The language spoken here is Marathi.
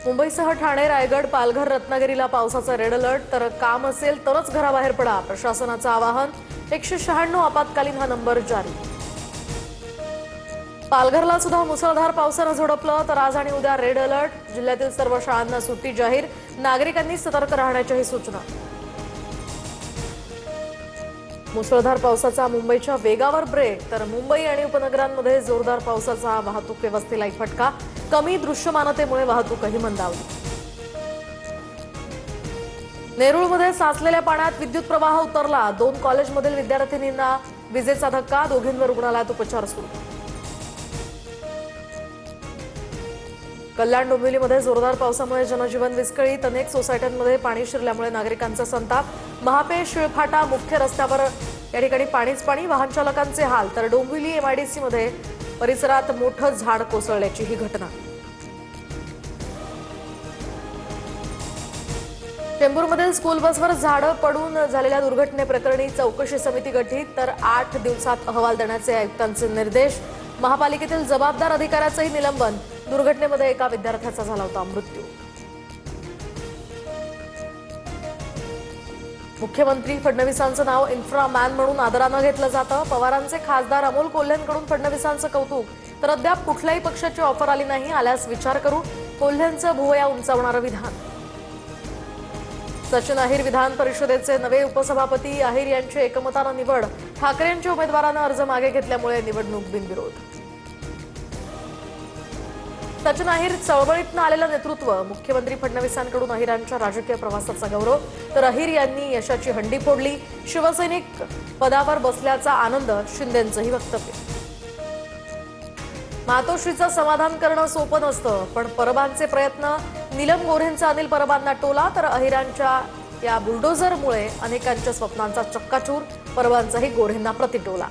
मुंबईसह ठाणे, रायगड, पालघर, रत्नागिरीला पावसाचा रेड अलर्ट। तर काम असेल तरच घराबाहेर पडा, प्रशासनाचं आवाहन। 196 आपत्कालीन हा नंबर जारी। पालघरला सुद्धा मुसळधार पावसानं झोडपलं। तर आज आणि उद्या रेड अलर्ट। जिल्ह्यातील सर्व शाळांना सुट्टी जाहीर। नागरिकांनी सतर्क राहण्याच्याही सूचना। मुसळधार पावसाचा मुंबईच्या वेगावर ब्रेक। तर मुंबई आणि उपनगरांमध्ये जोरदार पावसाचा वाहतूक व्यवस्थेला फटका। कमी दृश्यमानतेमुळे वाहतूकही मंदावली। नेरूळमध्ये साचलेल्या पाण्यात विद्युत प्रवाह उतरला। 2 कॉलेजमधील विद्यार्थिनींना विजेचा धक्का। दोघींवर रुग्णालयात उपचार सुरू। कल्याण डोंबिवलीमध्ये जोरदार पावसामुळे जनजीवन विस्कळीत। अनेक सोसायट्यांमध्ये पाणी शिरल्यामुळे नागरिकांचा संताप। महापे शिळफाटा मुख्य रस्त्यावर या ठिकाणी पाणीच पाणी, वाहन चालकांचे हाल। तर डोंबिवली एमआयडीसी मध्ये परिसरात मोठं झाड कोसळल्याची ही घटना। चेंबूरमधील स्कूल बसवर झाडं पडून झालेल्या दुर्घटनेप्रकरणी चौकशी समिती गठीत। तर 8 दिवसात अहवाल देण्याचे आयुक्तांचे निर्देश। महापालिकेतील जबाबदार अधिकाऱ्याचंही निलंबन। दुर्घटनेमध्ये एका विद्यार्थ्याचा झाला होता मृत्यू। मुख्यमंत्री फडणवीसांचं नाव इन्फ्रामॅन म्हणून आदरानं घेतलं जातं। पवारांचे खासदार अमोल कोल्हेंकडून फडणवीसांचं कौतुक। तर अद्याप कुठल्याही पक्षाची ऑफर आली नाही, आल्यास विचार करू, कोल्हेंचं भुवया उंचावणारं विधान। सचिन अहिर विधान परिषदेचे नवे उपसभापती। अहिर यांची एकमतानं निवड। ठाकरेंच्या उमेदवारानं अर्ज मागे घेतल्यामुळे निवडणूक बिनविरोध। सचिन अहिर चळवळीतनं आलेलं नेतृत्व। मुख्यमंत्री फडणवीसांकडून अहिरांच्या राजकीय प्रवासाचा गौरव। तर अहिर यांनी यशाची हंडी फोडली। शिवसैनिक पदावर बसल्याचा आनंद। शिंदेंचंही वक्तव्य। मातोश्रीचं समाधान करणं सोपं नसतं, पण परबांचे प्रयत्न। नीलम गोऱ्हेंचा अनिल परबांना टोला। तर अहिरांच्या या बुलडोझरमुळे अनेकांच्या स्वप्नांचा चक्काचूर। परबांचाही गोऱ्हेंना प्रतिटोला।